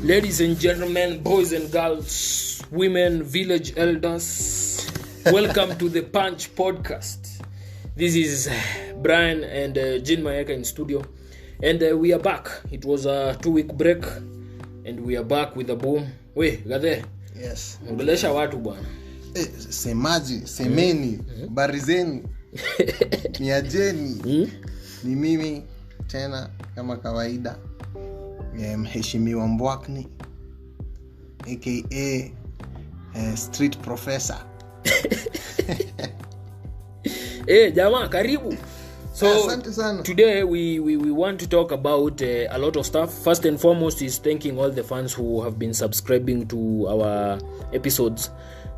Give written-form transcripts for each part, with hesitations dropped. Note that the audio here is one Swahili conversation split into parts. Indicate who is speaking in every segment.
Speaker 1: Ladies and gentlemen, boys and girls, women, village elders, welcome to the Punch Podcast. This is Brian and Jean Mayieka in studio, and we are back. It was a 2-week break, and we are back with a boom. Wait, Gathe?
Speaker 2: Yes.
Speaker 1: Ongelesha watu bwana.
Speaker 2: Semaji, semeni, barizeni, niajeni. Ni mimi tena kama kawaida. Mheshimiwa Mbwakni aka street professor.
Speaker 1: Jamaa karibu. So today we want to talk about a lot of stuff. First and foremost is thanking all the fans who have been subscribing to our episodes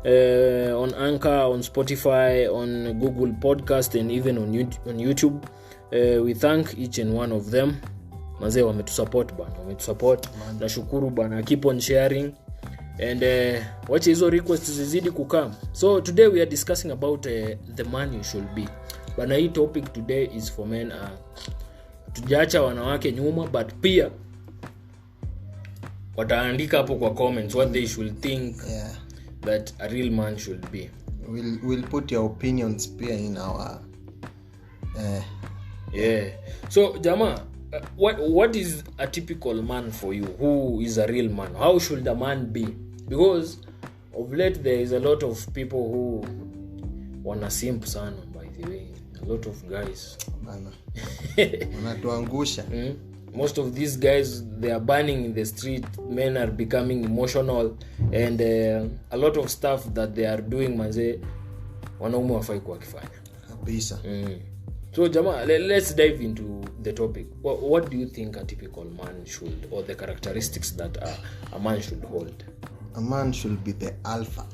Speaker 1: on Anchor, on Spotify, on Google Podcast, and even on YouTube. We thank each and one of them. Mazee wametusupport bana, nashukuru bana, keep on sharing and watch hizo requests zizidi kukam. So today we are discussing about the man you should be. Bana, hii topic today is for men. Tujaacha wanawake nyuma, but pia wataandika hapo kwa comments what they should think that a real man should be.
Speaker 2: We'll put your opinions pia in our
Speaker 1: So jamaa, what is a typical man for you? Who is a real man? How should a man be? Because of late there is a lot of people who wana simp sana, by the way. A lot of guys
Speaker 2: bana wanatuangusha.
Speaker 1: Most of these guys, they are burning in the street. Men are becoming emotional, and a lot of stuff that they are doing manze wanaume wafai kwa kifanya
Speaker 2: kabisa.
Speaker 1: So Jama, let's dive into the topic. What do you think a typical man should, or the characteristics that a man should hold?
Speaker 2: A man should be the alpha.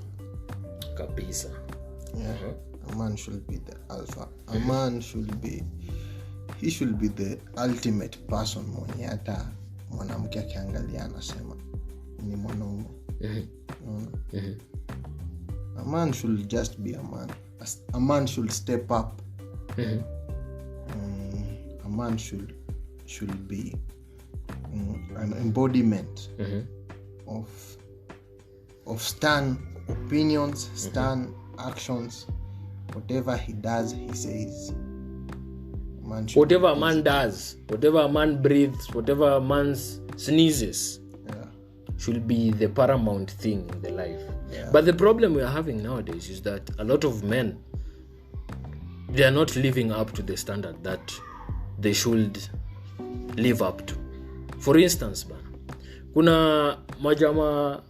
Speaker 1: Kabisa.
Speaker 2: Yeah. A man should be the alpha. A man should be the ultimate person mwenye hata mwanamke akiangalia anasema ni mwanaume. A man should just be a man. A man should step up. A man should be an embodiment of stern opinions, stern actions. Whatever he does, he says.
Speaker 1: Whatever a man does, whatever a man breathes, whatever a man sneezes, should be the paramount thing in the life. But the problem we are having nowadays is that a lot of men, they are not living up to the standard that they should live up to. For instance, kuna majama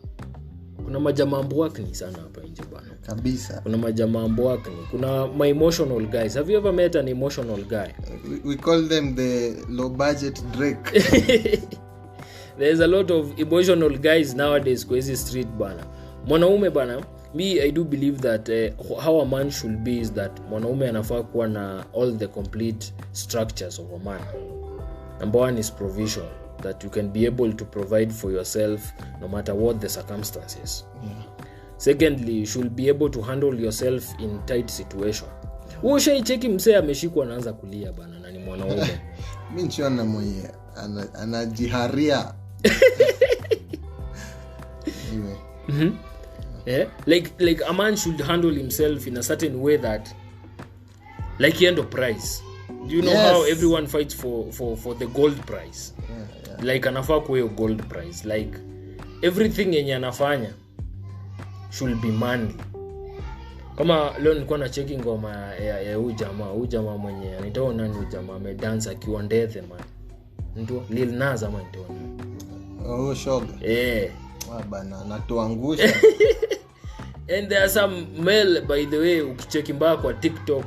Speaker 1: mbwakni sana hapa nje bana.
Speaker 2: Kabisa.
Speaker 1: Kuna majama mbwakni, kuna my emotional guys. Have you ever met an emotional guy?
Speaker 2: We call them the low budget Drake.
Speaker 1: There's a lot of emotional guys nowadays kwa hizi street bana. Mwanaume bana, I do believe that how a man should be is that mwanaume anafaa kuwa na all the complete structures of a man. Number one is provision, that you can be able to provide for yourself no matter what the circumstances. Secondly, you should be able to handle yourself in tight situation. Ushaicheki msee ameshikwa anaanza kulia bana na ni mwanaume.
Speaker 2: Mimi niona mwenye anajiharia.
Speaker 1: Like a man should handle himself in a certain way that like he end of prize. Do you know how everyone fights for the gold prize? Like anafaa kwa gold prize. Like everything yenye anafanya should be manly. Kama leo nilikuwa na checking ngoma ya huyu jamaa mwenye anaitwa nani, huyu jamaa amedance akiwa ndethe man. Ndio Lil Nas ama ndio.
Speaker 2: Shoga. Bana natuangusha.
Speaker 1: And there are some male, by the way, ukicheki mbaya kwa TikTok,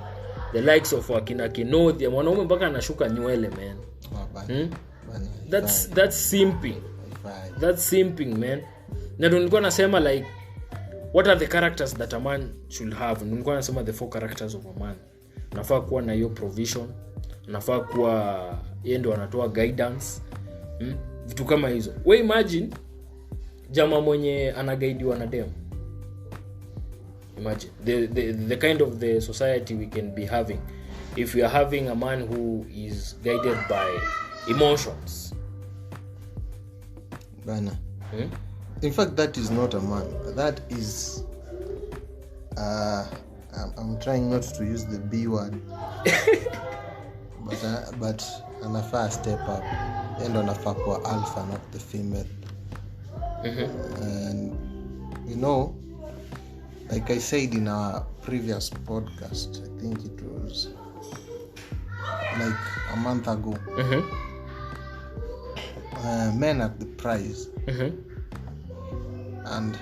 Speaker 1: the likes of wakina Kinodhi, mwanaume mpaka anashuka nywele man. That's simping. That's simping man. Na nilikuwa nasema like what are the characters that a man should have? Nilikuwa nasema the 4 characters of a man. Unafaa kuwa na hiyo provision, unafaa kuwa yeye ndo anatoa guidance. Vitu kama hizo. We imagine jamaa mwenye anagaidiwa na dem. Imagine the kind of the society we can be having if we are having a man who is guided by emotions.
Speaker 2: Bana. In fact, that is not a man. That is I'm trying not to use the B word. but anafaa step up. And anafaa kwa alpha, not the female. And you know, like I said in our previous podcast, I think it was like a month ago, men are the prize. And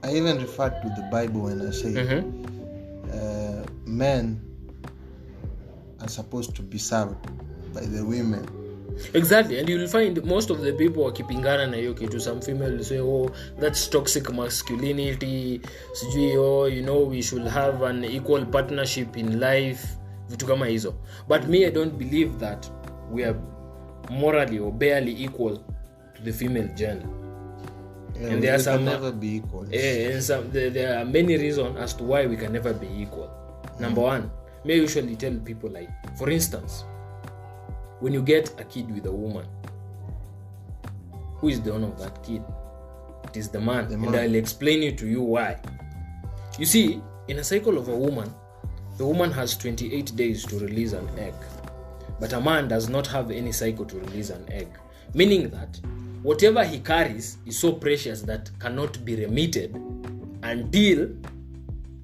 Speaker 2: I even referred to the Bible when I say men are supposed to be served by the women.
Speaker 1: Exactly, and you'll find most of the people wakipingana na hiyo kitu. Some female will say, oh, that's toxic masculinity, sijui, oh, you know, we should have an equal partnership in life, vitu kama hizo. But me, I don't believe that we are morally or barely equal to the female gender.
Speaker 2: Yeah, and there can never be equal.
Speaker 1: And there are many reasons as to why we can never be equal. Number one, may usually tell people, like, for instance, when you get a kid with a woman, who is the owner of that kid? It is the man. And I'll explain it to you why. You see, in a cycle of a woman, the woman has 28 days to release an egg. But a man does not have any cycle to release an egg. Meaning that whatever he carries is so precious that cannot be remitted until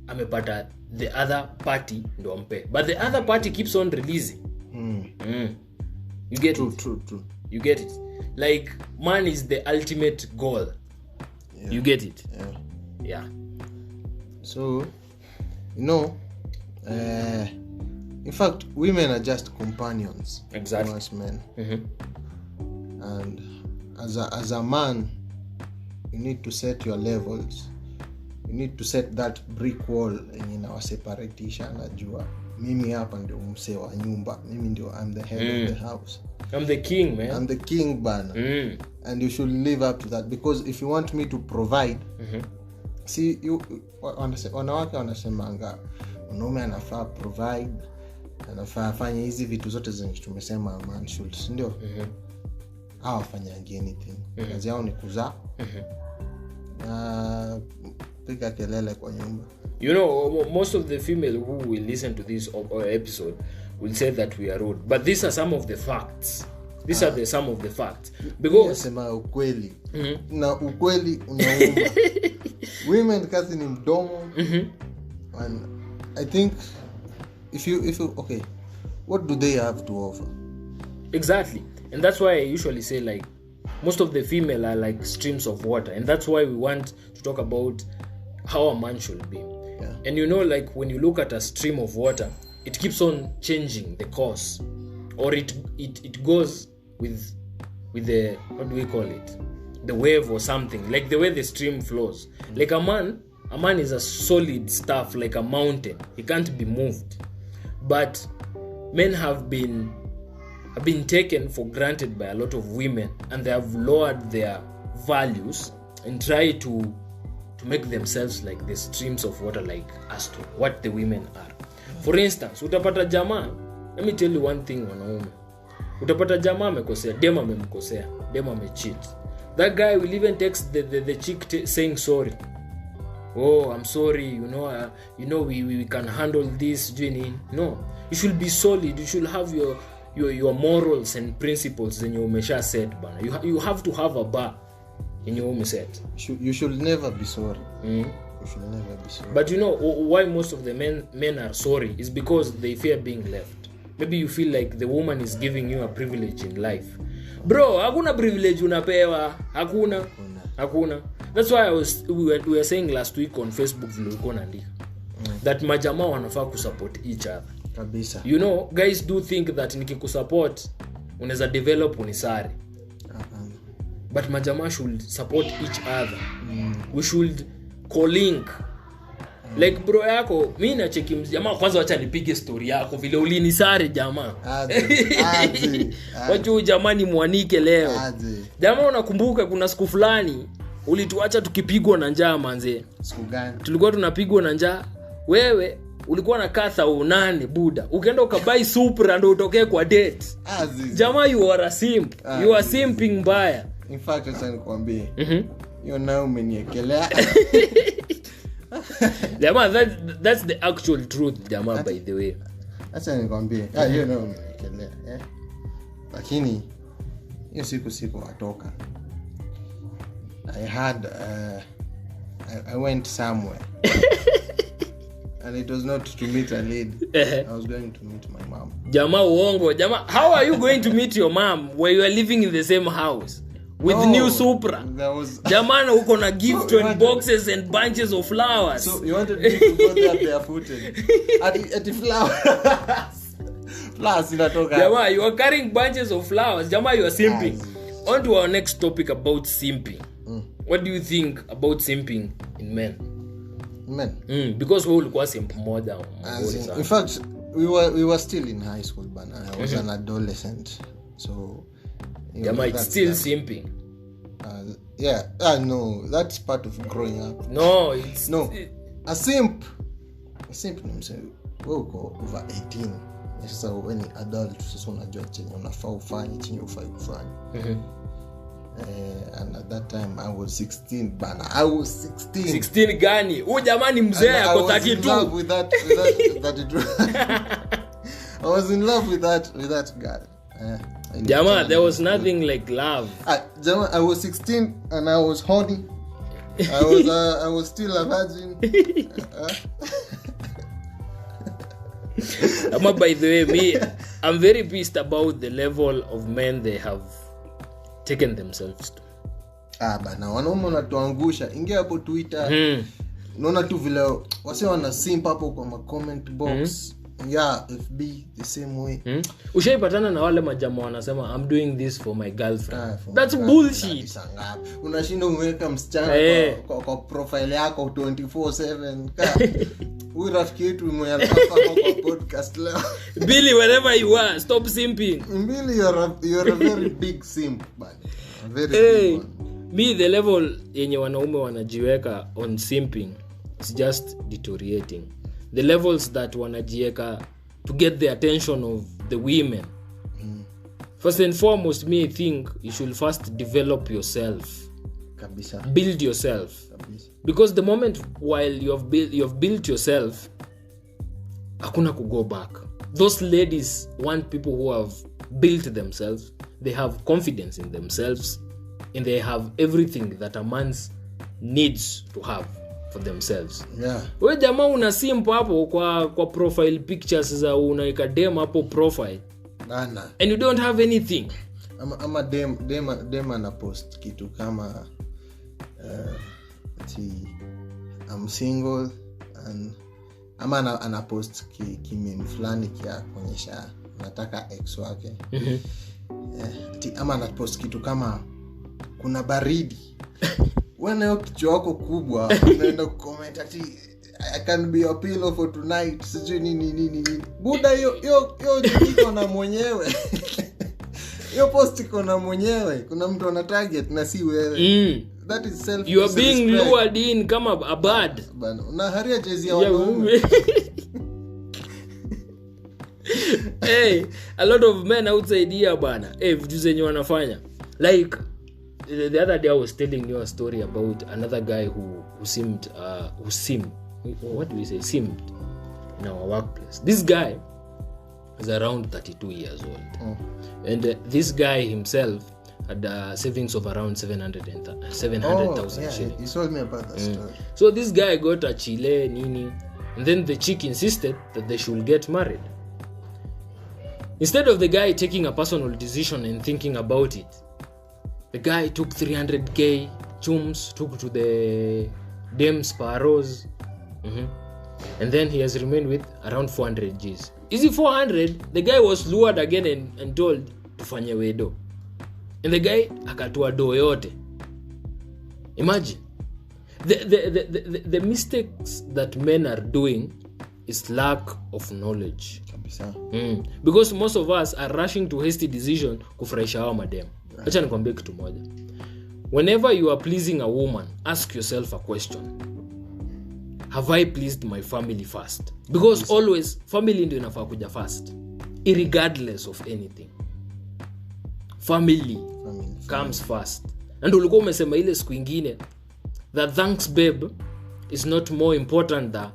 Speaker 1: amepata the other party ndo ampe. But the other party keeps on releasing. You get it? True. You get it? Like, man is the ultimate goal. Yeah. You get it? Yeah. So, you know, in fact, women are just companions. Exactly.
Speaker 2: As men. And as a man, you need to set your levels. You need to set that brick wall in our separation. Najua mimi hapa ndio msee wa nyumba. Mimi ndio I'm the head of the house.
Speaker 1: I'm the king, man.
Speaker 2: I'm the king, bana. And you should live up to that, because if you want me to provide, see, you wanawake wanasemanga mwanaume anafaa provide, anafaa afanye hizi vitu zote zenye tumesema man should, ndio? Hawafanyangi anything. Kazi yao ni kuzaa. Piga kelele kwa nyumba.
Speaker 1: You know, most of the female who will listen to this episode will say that we are rude, but these are some of the facts. These are some of the facts, because
Speaker 2: sema ukweli na ukweli unauma. Women kazi ni mdomo. And I think if you okay, what do they have to offer?
Speaker 1: Exactly. And that's why I usually say, like, most of the female are like streams of water, and that's why we want to talk about how a man should be.
Speaker 2: Yeah.
Speaker 1: And you know, like, when you look at a stream of water, it keeps on changing the course, or it goes with the, what do we call it, the wave or something, like the way the stream flows. Like a man is a solid stuff, like a mountain. He can't be moved. But men have been taken for granted by a lot of women, and they have lowered their values and try to make themselves like the streams of water, like as to what the women are. For instance, utapata jamaa, let me tell you one thing, wanaume. Utapata jamaa amekosea, dema amemkosea, dema amecheat. That guy will even text the chick saying sorry. Oh, I'm sorry, you know we can handle this, Jenny. No, you should be solid. You should have your morals and principles zenye umesha set bana. You have to have a bar in your home set.
Speaker 2: You should never be sorry. You should never be sorry.
Speaker 1: But you know why most of the men are sorry is because they fear being left. Maybe you feel like the woman is giving you a privilege in life. Bro, hakuna privilege unapewa. Hakuna. That's why we were saying last week on Facebook vile naandika that majamaa wanafaa kusupport each other.
Speaker 2: Kabisa.
Speaker 1: You know, guys do think that nikikusupport unaweza develop unisari. But majamaa should support each other. We should co-link. Like bro yako, mimi na cheki jamaa kwanza, acha nipige story yako vile ulinisare jamaa. Wacha jamani mwanike leo. Jamaa unakumbuka kuna siku fulani ulituacha tukipigwa na njaa manze.
Speaker 2: Siku gani?
Speaker 1: Tulikuwa tunapigwa na njaa. Wewe ulikuwa na katha unane buda. Ukaenda ukabai Supra ndo utokee kwa date. Jamaa you are a simp. You are simping mbaya.
Speaker 2: In fact acha nikwambie. You know umeniekelea.
Speaker 1: Jamaa, that's the actual truth, jamaa, by the way.
Speaker 2: Acha nikwambie. You know umeniekelea. Lakini hiyo siku watoka. I went somewhere. And it was not to meet a lady. I was going to meet my mom.
Speaker 1: Jamaa uongo. Jamaa, how are you going to meet your mom where you are living in the same house with new Supra? Jamaa uko na gift and boxes and bunches of flowers.
Speaker 2: So you wanted me to go there barefooted at the flowers. Flowers inatoka.
Speaker 1: Jamaa, you are carrying bunches of flowers. Jamaa, you are simping. On to our next topic about simping. What do you think about simping in men? Because we ulikuwa simp moja.
Speaker 2: In fact, we were still in high school, but I was an adolescent. So
Speaker 1: jamaa, it's still simping.
Speaker 2: No, that's part of growing up.
Speaker 1: No, it's
Speaker 2: a simp ni msema uko over 18. Sasa wewe ni adult, sasa unajua chenye unafaa ufanye, chenye ufai kufanya. And at that time I was 16 bana. I was
Speaker 1: 16 gani? Huyu jamani mzee ako 32.
Speaker 2: With that I was in love with that girl.
Speaker 1: Jamaa, there was nothing like love.
Speaker 2: Jamaa, I was 16 and I was horny. I was still a virgin.
Speaker 1: By the way, I'm very pissed about the level of men they have taken themselves to.
Speaker 2: Bana, wanaume wanatuangusha. Ingia hapo Twitter. Unaona tu vile wase wana simp hapo kwa comment box. FB the same way.
Speaker 1: Ushaipatana na wale majamaa wanasema I'm doing this for my girlfriend. That's bullshit.
Speaker 2: Unashinda umeweka msichana kwa profile yako 24/7. Huyu rafiki yetu mwenyewe kwa podcast leo.
Speaker 1: Billy, wherever you are, stop simping.
Speaker 2: Billy, you're a very big simp, man. A very big one.
Speaker 1: Me, the level yenye wanaume wanajiweka on simping is just deteriorating. The levels that wanajiweka to get the attention of the women. First and foremost, me, I think you should first develop yourself.
Speaker 2: Kabisa.
Speaker 1: Build yourself.
Speaker 2: Kabisa.
Speaker 1: Because the moment while you have built yourself, hakuna ku go back. Those ladies want people who have built themselves. They have confidence in themselves, and they have everything that a man needs to have for themselves. Wewe jamaa una simp hapo kwa profile pictures za unaika dem hapo profile.
Speaker 2: Nana.
Speaker 1: And you don't have anything.
Speaker 2: Ama dem ana post kitu kama I'm single, and ama ana post kimeme fulani kia kuonyesha nataka ex wake. Ama ana post kitu kama kuna baridi. Wewe hiyo kichwa yako kubwa unaenda comment ati I can be your pillow for tonight. Sijui nini. Buda hiyo iko na mwenyewe. Hiyo post iko na mwenyewe. Kuna mtu ana target na si wewe. That is self.
Speaker 1: You are being lured in kama a bird.
Speaker 2: Bana, unaharia jezi ya wanaume.
Speaker 1: Hey, a lot of men outside here bana. Vitu zenye wanafanya. Like the other day I was telling you a story about another guy who simmed what do we say, simmed in our workplace. This guy is around 32 years old. And this guy himself had savings of around 700,000 shillings.
Speaker 2: He told me about that story.
Speaker 1: So this guy got a chile nini, and then the chick insisted that they should get married. Instead of the guy taking a personal decision and thinking about it, the guy took 300k chums, took to the dame sparrows, and then he has remained with around 400 Gs. Is it 400? The guy was lured again and told to fanya wedo, and the guy akatua do yote. Imagine the mistakes that men are doing is lack of knowledge. Because most of us are rushing to hasty decision kufurahisha wa madem. Acha nikwambie kitu moja. Whenever you are pleasing a woman, ask yourself a question. Have I pleased my family first? Because always family ndio inafaa kuja first, irregardless of anything. Family comes first. and ulikuwa umesema ile siku nyingine that thanks babe is not more important than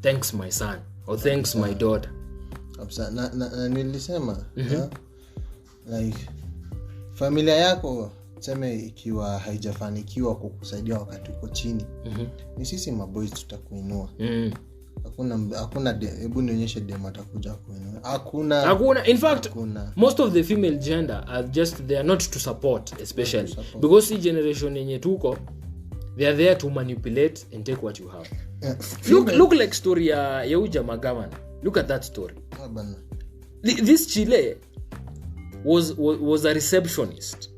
Speaker 1: thanks my son or thanks my daughter.
Speaker 2: Na nilisema like familia yako tuseme ikiwa haijafanikiwa kukusaidia wakati uko chini, ni sisi maboys tutakuinua. Hakuna hebu nionyeshe dem atakuja kuinua. Hakuna.
Speaker 1: In fact, most of the female gender are just, they are not to support, especially because the generation yenye tuko, they are there to manipulate and take what you have. Look like story ya uja magavana. Look at that story. This Chile was a receptionist.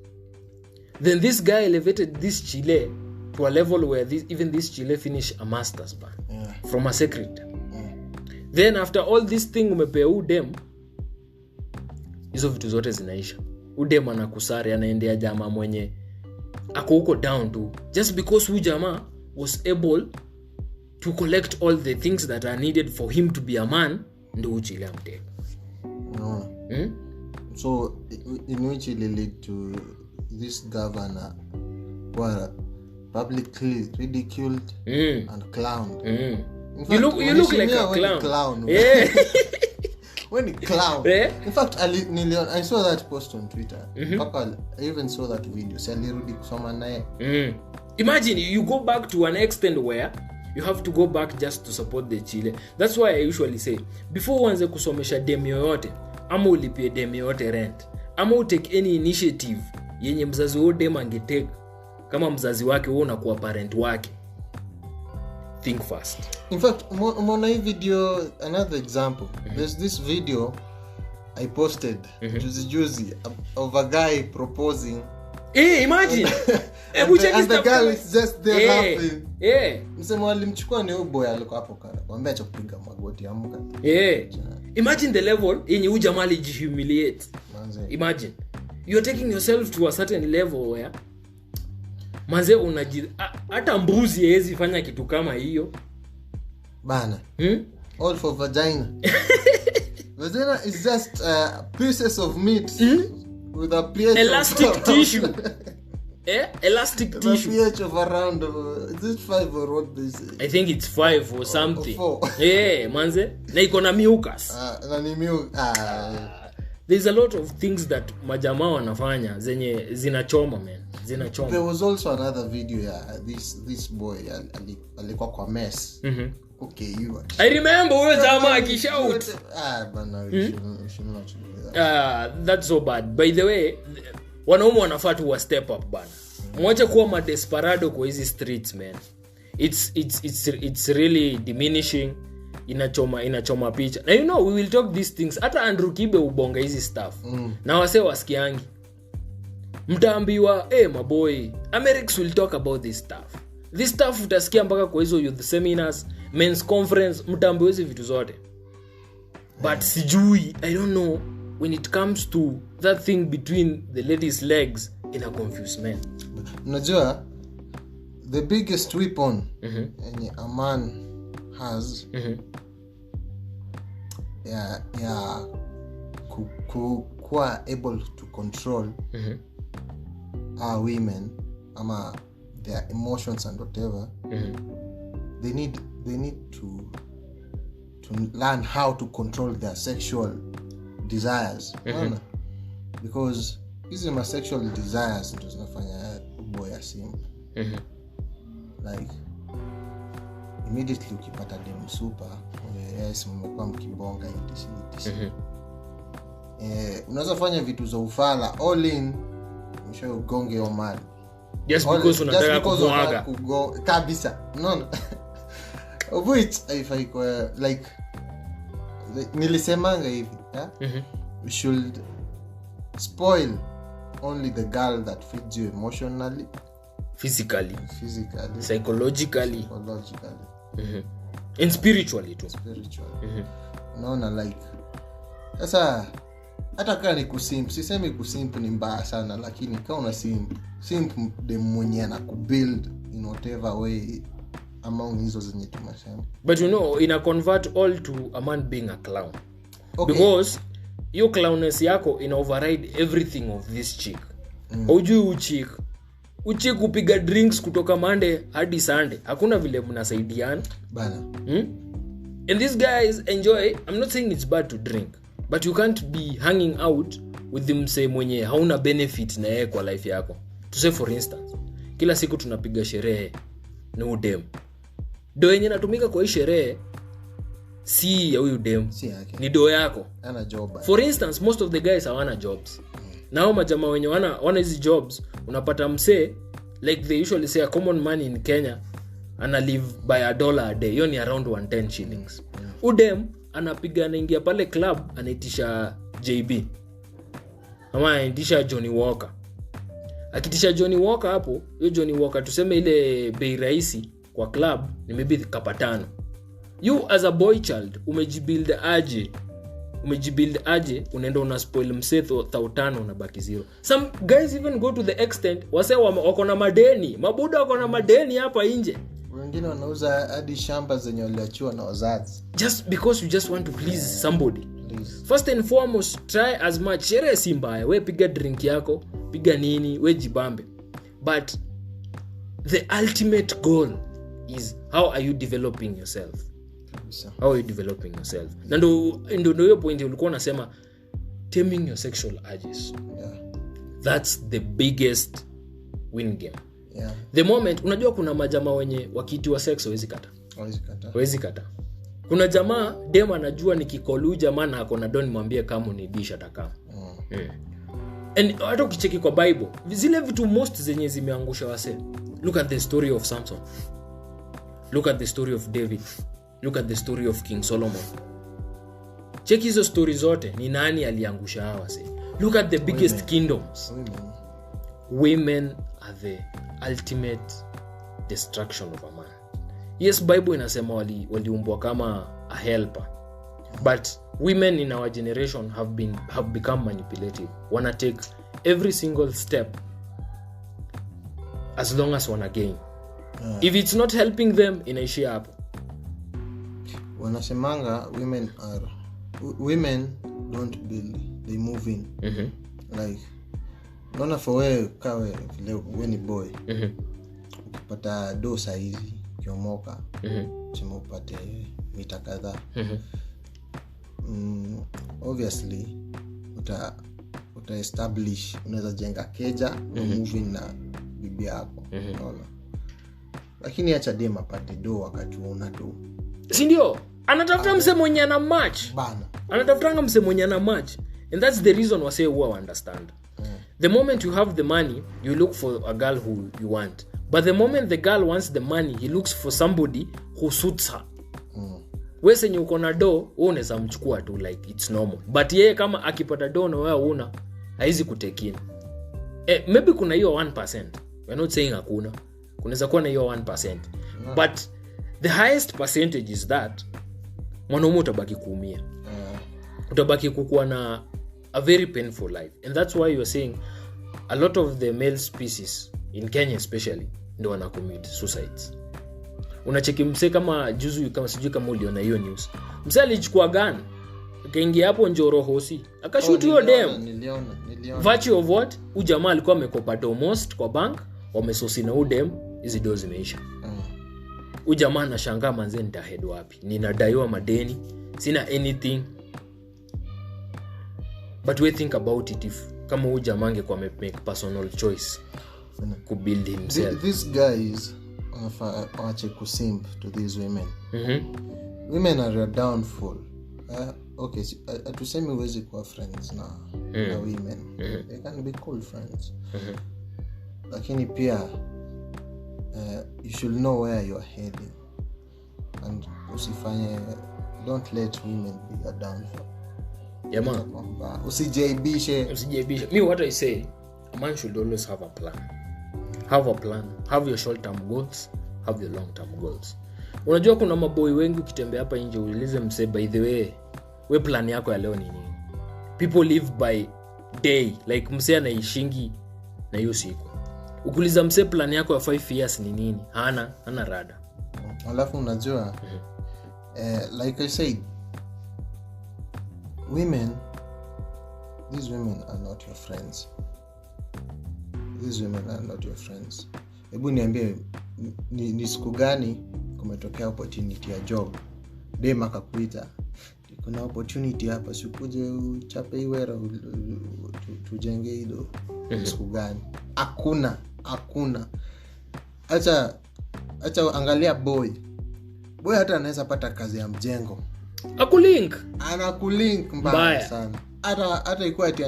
Speaker 1: Then this guy elevated this Chile to a level where even this Chile finished a master's from a secretary. Then after all this thing umepea udem, hizo vitu zote zinaisha. Udem anakusari, anaendea jamaa mwenye ako huko down to, just because huyu jamaa was able to collect all the things that are needed for him to be a man, ndio uchile amteka.
Speaker 2: So in which it led to this governor were publicly ridiculed and clowned.
Speaker 1: Fact, you look like a clown. Yeah.
Speaker 2: When he clown. Yeah. In fact, I saw that post on Twitter. I even saw that video.
Speaker 1: Imagine you go back to an extent where you have to go back just to support the Chile. That's why I usually say, before uanze kusomesha dem yoyote, ama ulipie dem yoyote rent, ama utake any initiative yenye mzazi wao dem angetake kama mzazi wake wewe unakuwa parent wake, think fast.
Speaker 2: In fact, umeona hii video, another example. There's this video I posted juzi of a guy proposing.
Speaker 1: Imagine.
Speaker 2: And the girl is just there laughing. Msemo alimchukua ni boy alikuwa hapo kana. Mwambie acha kupiga magoti amka.
Speaker 1: Imagine the level yenye huyu jamaa humiliate. Imagine. You're taking yourself to a certain level where manze hata mbuzi haiwezi fanya kitu kama hiyo
Speaker 2: bana. All for vagina. Vagina is just pieces of meat with a pH
Speaker 1: elastic tissue. Elastic tissue.
Speaker 2: The pH of around is it 5 or what they say?
Speaker 1: I think it's 5 or something. Manze na iko na mucus.
Speaker 2: Na ni mucus.
Speaker 1: There's a lot of things that majamaa wanafanya zenye zinachoma man. Zinachoma.
Speaker 2: There was also another video this boy alikuwa kwa mess. Okay, you are.
Speaker 1: I remember huyo jamaa akishout.
Speaker 2: Bana, we should not do that.
Speaker 1: That's so bad. By the way, wanaume wanafaa tu step up bana. Mwache kuwa ma desperado kwa hizi streets man. It's really diminishing. Inachoma picha. Na you know we will talk these things. Hata Andrew Kibe ubonga hizi stuff. Na wase wasikiangi. Mtaambiwa my boy, Americans will talk about this stuff. This stuff utasikia mpaka kwa hizo youth seminars, men's conference, mtaambiwa hizo vitu zote. But sijui, I don't know, when it comes to that thing between the lady's legs, ina confuse man.
Speaker 2: Unajua the biggest weapon a man has kuwa able to control women ama their emotions and whatever. They need to learn how to control their sexual desires. Because hizi ma sexual desires ndio zinafanya boy asim. Like immediately ukipata dem super, yes mmekuwa mkibonga hivi. Unaweza fanya vitu za ufala all in msho ugonge o mali.
Speaker 1: Just because unataka kuaga
Speaker 2: kabisa. No. Of which if I like nilisemanga hivi, we should spoil only the girl that feeds you emotionally,
Speaker 1: physically, psychologically. And spiritually too.
Speaker 2: Unaona like sasa hata kama ni kusimp, sisemi kusimp ni mbaya sana, lakini kama una simp de mwenye anakubuild in whatever way among hizo zenye tumesema.
Speaker 1: But you know, ina convert all to a man being a clown. Okay. Because your clownness yako ina override everything of this chick. Ujui chick uchi kupiga drinks kutoka Monday hadi Sunday. Hakuna vile mnasaidiana
Speaker 2: bana.
Speaker 1: And these guys enjoy. I'm not saying it's bad to drink, but you can't be hanging out with them say mwenye hauna benefit na yeye kwa life yako. To say for instance, kila siku tunapiga sherehe na udem. Do yenye natumika kwa hii sherehe si ya huyu dem,
Speaker 2: si yake.
Speaker 1: Ni do yako.
Speaker 2: Ana job.
Speaker 1: For instance, most of the guys hawana jobs. Nao majamaa wenye wana hizi jobs, unapata msee like they usually say a common man in Kenya ana live by $1 a day. Hiyo ni around 110 shillings. Udem anapiga anaingia pale club anaitisha JB. Ama anaitisha Johnny Walker. Akitisha Johnny Walker hapo, hiyo Johnny Walker tuseme ile bei rahisi kwa club ni maybe kapa 5. You as a boy child umejibuild aje unaenda una spoil msetho 5,000 unabaki 0. Some guys even go to the extent wase wako na madeni, mabuda wako na madeni hapa nje.
Speaker 2: Wengine wanauza hadi shamba zenye waliachiwa na wazazi.
Speaker 1: Just because you just want to please somebody. Please. First and foremost, try as much. Sherehe si mbaya, we piga drink yako, piga nini, we jibambe. But the ultimate goal is how are you developing yourself? How are you developing yourself? Na ndo hiyo point ulikuwa unasema taming your sexual urges.
Speaker 2: Yeah.
Speaker 1: That's the biggest win game.
Speaker 2: Yeah.
Speaker 1: The moment unajua kuna majamaa wenye wakitiwa sex hawezi kata. Kuna jamaa dem anajua nikikolu jamaa na akona don mwambie kama ni dish atakama. And hata ukicheki kwa Bible, zile vitu most zenye zimeangusha wase. Look at the story of Samson. Look at the story of David. Look at the story of King Solomon. Check hizo story zote, ni nani aliangusha hawa wase. Look at the biggest kingdoms. Women are the ultimate destruction of a man. Yes, Bible inasema waliumbwa kama a helper. But women in our generation have become manipulative. Wanna take every single step as long as wanna gain. If it's not helping them, inaishia hapo.
Speaker 2: Wanasemanga women don't build, they move in. Like naona for wewe kawe wewe ni boy. Ukipata dosa hizi ukiomoka, sema upate mita kadhaa. Obviously uta establish, unaweza jenga keja na move in na bibi yako. Unaona? Lakini acha dem apate do wakati una do.
Speaker 1: Si ndio? Anatafuta mse mwenye ana match.
Speaker 2: Bana.
Speaker 1: Anatafuta mse mwenye ana match. And that's the reason we say who understand. The moment you have the money, you look for a girl who you want. But the moment the girl wants the money, he looks for somebody who suits her. Wewe senye uko na do, wewe unaweza mchukua tu like it's normal. But yeye kama akipata do na wewe una, haizi kutekina. Maybe kuna hiyo 1%. We're not saying hakuna. Kunaweza kuwa na hiyo 1%. But the highest percentage is that mwanaume utabaki kuumia. Utabaki kukuwa na a very painful life. And that's why you're saying a lot of the male species in Kenya especially ndio wana commit suicides. Unacheki mse kama juzu kama sijui kama uliona hiyo news. Mse alichukua gun akaingia hapo Njoro Hosi akashoot hiyo dem.
Speaker 2: Niliona.
Speaker 1: Virtue of what? Ujamaa alikuwa amekopa most kwa bank, wamesosi na udem, hizi dozi zimeisha. Ujamaa anashangaa manze nitahead wapi? Ninadaiwa madeni, sina anything. But we think about it if kama ujamaa angekuwa make personal choice to build himself.
Speaker 2: These guys wache kusimp to these women. Women are a downfall. Okay, atusemi uwezi kuwa friends na women. They can be cool friends. Lakini pia you should know where you are heading. And don't let women be a downfall. Usijaibishe.
Speaker 1: Me, what I say, a man should always have a plan. Have a plan. Have your short-term goals, have your long-term goals. Unajua kuna maboy wengi ukitembea hapa nje ulize mse, by the way, we plan yako ya leo ni nini? People live by day, like mse anaishingi na hiyo siku. Ukuliza mse plan yako ya 5 years ni nini? Hana rada.
Speaker 2: Alafu unajua like I said, these women are not your friends. these women are not your friends. Hebu niambie ni siku gani kumetokea opportunity ya job, dem akakuita, kuna opportunity hapa, sikuje uchape iwera tujenge hido. Siku gani? Hakuna. Acha angalia boy hata anaweza pata kazi ya mjengo, anakulink mbaya sana. Hata ikuwa ati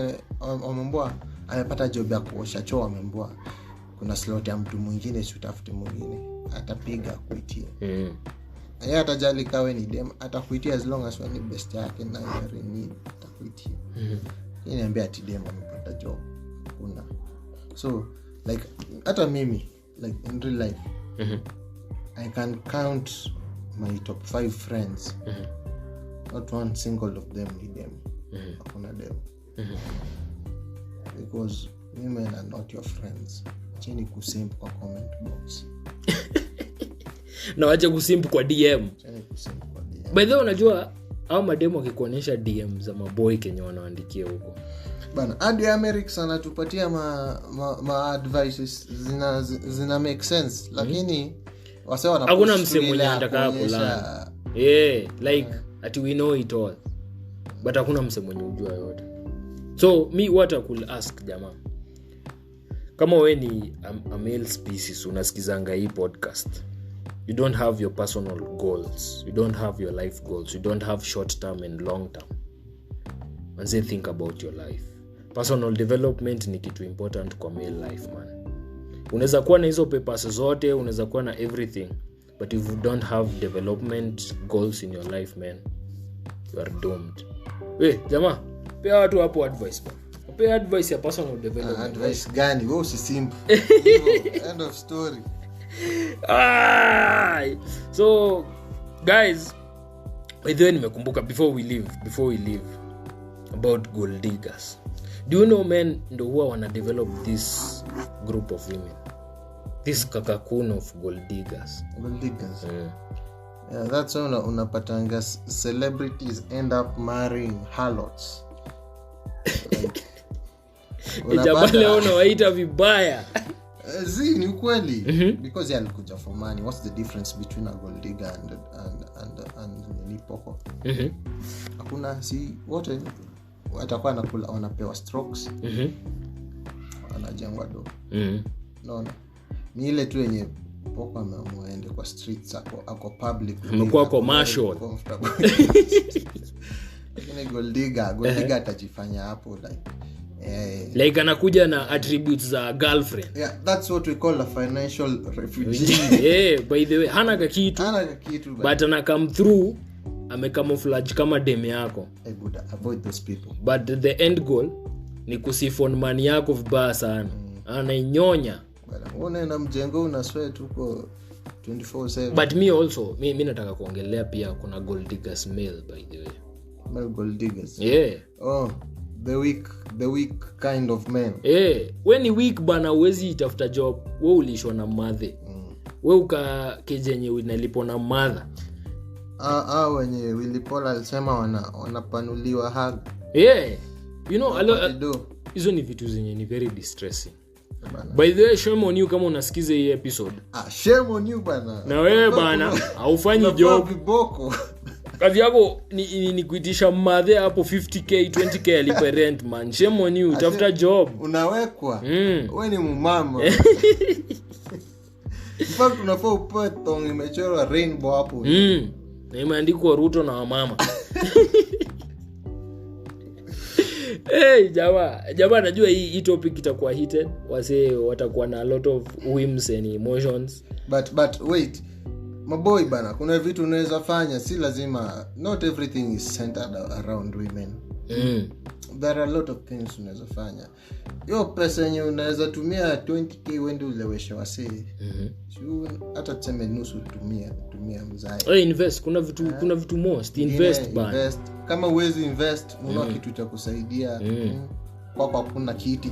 Speaker 2: amemboa amepata job ya kuosha choo, amemboa kuna slot ya mtu mwingine, si utafute mwingine, atapiga kuitia. Yeye atajali kawe ni dem, atakuitia as long as ni best yake na yeye ni atakuitia. Niambia ati dem amepata job. Kuna so like hata mimi like in real life I can count my top 5 friends. Not one single of them ni dem. Hakuna dem. Because women are not your friends. Chini kusimp kwa comment box.
Speaker 1: Na wacha kusimp kwa DM. By the way, unajua au mademo akikuonyesha DM za maboy Kenya wanaandikia huko
Speaker 2: bana, hadi America anatupatia ma advices zina make sense, lakini wase wanapost
Speaker 1: hakuna msemo mwenye anataka kulana. Like ati we know it all, but hakuna msemo mwenye unajua yote. So me what I could ask jamaa, kama wewe ni a male species unasikizanga hii podcast, you don't have your personal goals, you don't have your life goals, you don't have short term and long term, and say think about your life. Personal development ni kitu important kwa male life man. Unaweza kuwa na hizo papers zote, unaweza kuwa na everything, but if you don't have development goals in your life man, you are doomed. Jamaa, pea watu hapo advice man. Pea advice ya personal development.
Speaker 2: Advice gani? Wewe usisimp. End of story.
Speaker 1: So guys, by the way nimekumbuka before we leave about gold diggers. Do you know men ndo huwa wana develop this group of women, this cocoon of gold diggers.
Speaker 2: Yeah, that's why unapatanga celebrities end up marrying harlots.
Speaker 1: Ejabale unawaita vibaya.
Speaker 2: Ni ukweli. Because yeye alikuja for money. What's the difference between a gold digger and nipoko? Hakuna, si wote watakuwa nakula, wanapewa strokes. Anajengwa do. Naona ni ile tu yenye poko ameende kwa streets ako public,
Speaker 1: amekuwa commercial.
Speaker 2: Lakini gold digger atajifanya hapo
Speaker 1: like anakuja na attributes za girlfriend.
Speaker 2: Yeah, that's what we call a financial refugee.
Speaker 1: By the way, hana kitu but ana come through, amecamouflage kama dem yako.
Speaker 2: I would avoid those people.
Speaker 1: But the end goal ni kusifon money yako vibaya sana. Anainyonya.
Speaker 2: Bwana na mjengo una sweat huko 24/7.
Speaker 1: But me also, mimi nataka kuongelea pia kuna gold diggers male by the way.
Speaker 2: Male gold diggers.
Speaker 1: Yeah.
Speaker 2: Oh, the weak kind of men.
Speaker 1: When ni weak bana, uwezi itafuta job. Wewe ulishwa na mother. Wewe ukakejenye unalipo na mother.
Speaker 2: Wenye Willipola alisema wanapanuliwa hug.
Speaker 1: You know, hizo ni vitu zenye ni very distressing. By the way, shame on you kama unasikiza hii episode.
Speaker 2: Shame on you bana.
Speaker 1: Na wewe bana, haufanyi job. Kazi yako ni kuitisha mother hapo 50k 20k alipe rent man. Shame on you, tafuta job.
Speaker 2: Unawekwa. Wewe ni mumama. Mpaka tunafaa upoe tong imechorwa rainbow hapo.
Speaker 1: Na imeandikwa Ruto na mama. Jamaa najua hii topic itakuwa heated. Wase watakuwa na a lot of whims and emotions.
Speaker 2: But wait. Maboy bana, kuna vitu unaweza fanya, si lazima, not everything is centered around women. There are a lot of things unaweza fanya. Yo pesa yenye unaweza tumia 20k wende uleweshe wase. Hata tuseme nusu tumia mzai.
Speaker 1: Invest, kuna vitu most invest bana.
Speaker 2: Invest. Kama uwezi invest, ununua kitu cha kusaidia. Kwa kuna kiti,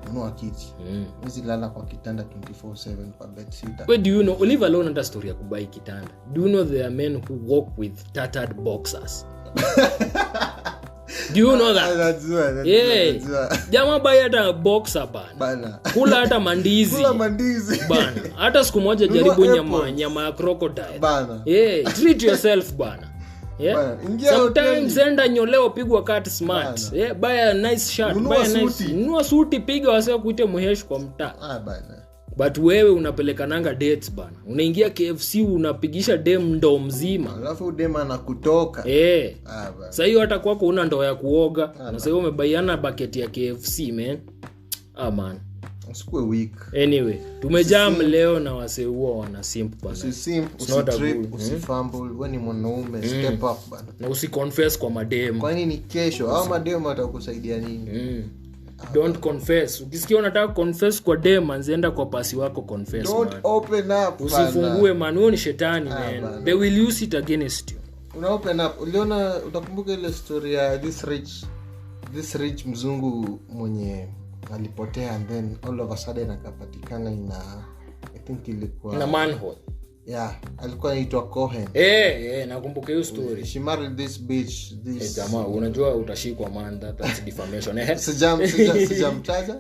Speaker 2: ununua kiti. Uwezi lala kwa kitanda 24/7 kwa bed sitter.
Speaker 1: Wait, do you know, live alone under story ya kubai kitanda. Do you know there are men who walk with tattered boxers? Do you know that? That's jamaa buy hata boxer bana. Kula hata mandizi. Bana. Hata siku moja jaribu nyama ya crocodile. Bana. Treat yourself bana. Sometimes enda nyoleo pigwa cut smart. Buy a nice shirt, buy a nice. Nunua suti piga wasio kuite muhesh kwa mtaa. Bana. But wewe unapelekananga dates bana. Unaingia KFC unapigisha dem ndo mzima.
Speaker 2: Alafu dem anakutoka.
Speaker 1: Bana. Sasa hiyo hata kwako una ndoo ya kuoga. Na sasa hiyo umebaiana bucket ya KFC man. Man.
Speaker 2: Usikue weak.
Speaker 1: Anyway, tumejam leo na wasee huo wana simp bana.
Speaker 2: Usitrip, usifumble, wewe ni mwanaume, step up bana.
Speaker 1: Na usiconfess kwa madem.
Speaker 2: Kwa nini kesho au madem watakusaidia nini?
Speaker 1: Don't confess. Ukisikia unataka confess kwa dem, anzenda kwa pasi wako confess.
Speaker 2: Don't man. Open up.
Speaker 1: Usifungue man, wewe ni shetani man. They will use it against you.
Speaker 2: Una open up. Uliona utakumbuka ile story ya this rich mzungu mwenye alipotea and then all of a sudden akapatikana I think ilikuwa
Speaker 1: na manhole.
Speaker 2: Alikuwa anaitwa Cohen.
Speaker 1: Nakumbuka hiyo story.
Speaker 2: She married this bitch.
Speaker 1: Jamaa unajua utashikwa man, that's defamation.
Speaker 2: Sijamtaja.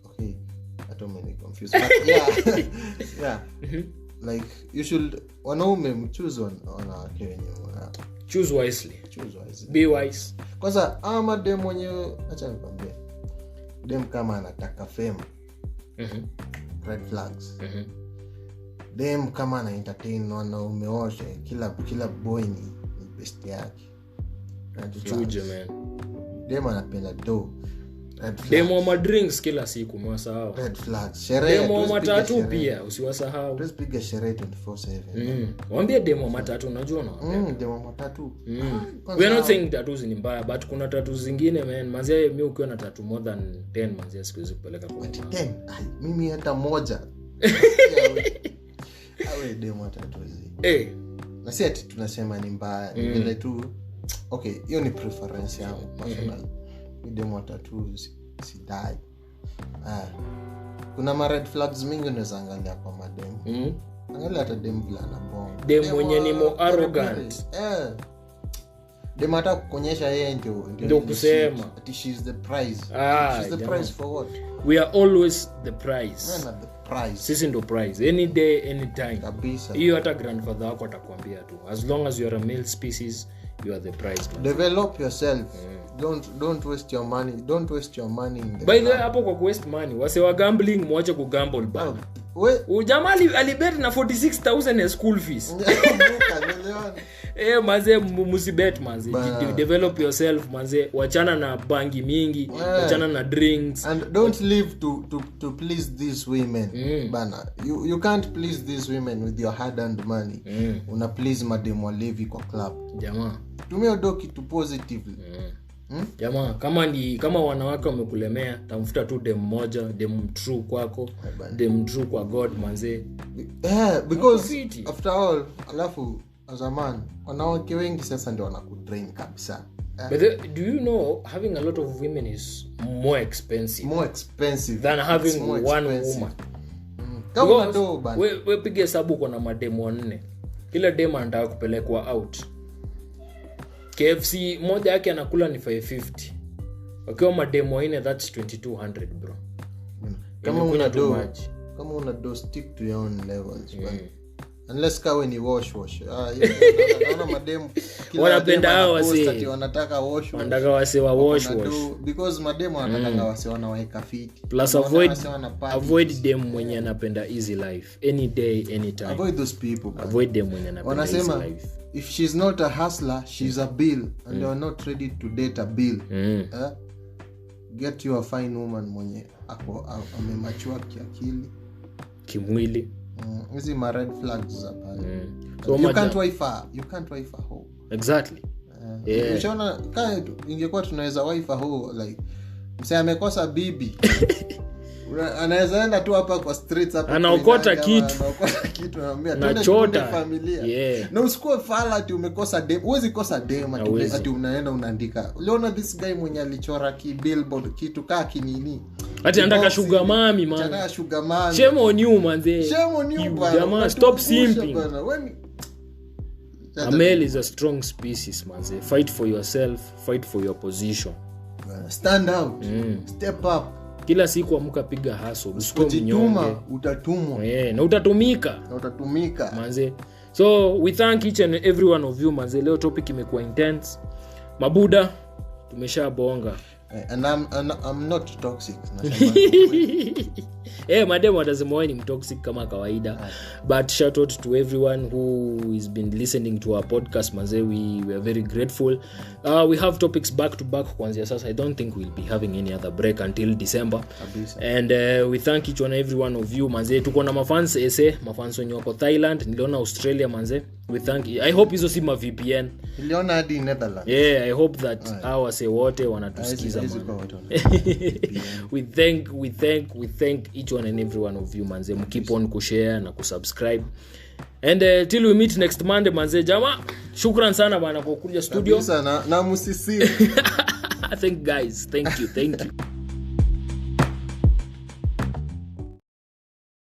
Speaker 2: Okay, I don't mean to confuse but yeah. Like you should wanaume choose wanawake wenyewe.
Speaker 1: Choose wisely. Be wise.
Speaker 2: Kwanza ama dem mwenyewe acha nikwambie. Dem kama anataka fame. Red flags. Dem kama ana entertain wanaume wote, kila boy ni best yake.
Speaker 1: Chuje man.
Speaker 2: Dem anapenda do.
Speaker 1: Demo ma drinks kila siku mwasahau.
Speaker 2: Red flags. Sherehe.
Speaker 1: Demo matatu pia usiwasahau.
Speaker 2: Tupiga sherehe 24/7.
Speaker 1: Waambie demo matatu unajua na.
Speaker 2: Demo matatu.
Speaker 1: We are not saying tattoos ni mbaya but kuna tattoos zingine man. Manze mimi ukiwa na tattoo more than 10 manze siwezi kupeleka kwa
Speaker 2: 10. Mimi hata moja. Awe demo tattoos. Na si ati tunasema ni mbaya. Ile tu okay, hiyo ni preference yangu personal. Demo tattoos sidai. Kuna ma red flags mingi unaweza angalia kwa madem. Angalia hata dem vile anabonga.
Speaker 1: Dem mwenye ni more arrogant.
Speaker 2: Dem hata kuonyesha yeye
Speaker 1: ndio kusema
Speaker 2: ati she's the prize. She's the prize for what?
Speaker 1: We are always the prize.
Speaker 2: We're not the prize.
Speaker 1: Sisi ndo prize. Any day, any time.
Speaker 2: Kabisa.
Speaker 1: Hiyo hata grandfather wako atakwambia tu. As long as you are a male species, you are the prize.
Speaker 2: Develop yourself. Don't waste your money. Don't waste your money in the
Speaker 1: by the way hapo kwa waste money wase wa gambling mwache ku gamble bana. Ujamaa alibet na 46,000 school fees. Maze musibet maze. Develop yourself maze. Wachana na bangi mingi, wachana na drinks.
Speaker 2: And don't live to please these women. Bana. You can't please these women with your hard-earned money. Una please madem wa levi kwa club.
Speaker 1: Jamaa.
Speaker 2: Tumia doki to positively.
Speaker 1: Jamaa kama wanawake wamekulemea tafuta tu dem moja, dem true kwako, dem true kwa God manze.
Speaker 2: Because after all alafu as a man wanawake wengi sasa ndio wanakudrain kabisa.
Speaker 1: But do you know having a lot of women is more expensive than having one woman. Kama ndo bana. We pige hesabu kwa mademu 4. Kila dem anataka kupelekwa out. KFC moja yake anakula ni 550. Wakiwa mademo ine that's 2200 bro.
Speaker 2: Kama una do stick to your own levels man. Unless kawe ni wash. Naona mademo
Speaker 1: kila wanapenda hao wase
Speaker 2: wanataka wash.
Speaker 1: Wanataka wase wa wash.
Speaker 2: Because mademo wanataka wase wanaweka fit.
Speaker 1: Plus avoid them mwenye anapenda easy life. Any day anytime.
Speaker 2: Avoid those people.
Speaker 1: Avoid them mwenye anapenda easy life.
Speaker 2: If she's not a hustler, she's a bill and you're not ready to date a bill. Get you a fine woman mwenye amemachua kiakili,
Speaker 1: kimwili.
Speaker 2: Hizi ma red flags hapa. So you can't wife her hoe.
Speaker 1: Exactly.
Speaker 2: Unaona kama ingekuwa tunaweza wife her hoe like msee amekosa bibi. Anaweza enda tu hapa kwa streets hapa
Speaker 1: anaokota kitu
Speaker 2: anamwambia twende familia. Na usikue fala ati umekosa dem. Huwezi kosa dem ati unaenda unaandika. Uliona this guy mwenye alichora billboard kitu kaa kinini.
Speaker 1: Ati anataka sugar mami man.
Speaker 2: Anataka sugar mami.
Speaker 1: Shame on you manze.
Speaker 2: Shame on you bana.
Speaker 1: Jamaa stop simping. A male is a strong species, manze. Fight for yourself, fight for your position.
Speaker 2: Stand out, step up.
Speaker 1: Kila siku amka piga hustle, usikuwe mnyonge.
Speaker 2: Utatumwa.
Speaker 1: Na utatumika. Manze. So we thank each and every one of you, manze. Leo topic imekuwa intense. Mabuda tumeshabonga.
Speaker 2: And I'm not toxic.
Speaker 1: Madam watasema ni mtoxic kama kawaida. But shout out to everyone who has been listening to our podcast, manze. We are very grateful. We have topics back to back kuanzia sasa. I don't think we'll be having any other break until December. And we thank each and every one of you, manze. Tuko na mafans mafans wenye wako Thailand, niliona Australia, manze. We thank you. I hope hizo si ma VPN.
Speaker 2: Niliona hadi Netherlands.
Speaker 1: I hope that our say wote wanatusikiza. we thank each one and every one of you, manze. Keep on kushare na kusubscribe. And till we meet next Monday, manze. Jama, shukran sana bana kwa kuja studio.
Speaker 2: Kabisa na musisi.
Speaker 1: Thank guys. Thank you.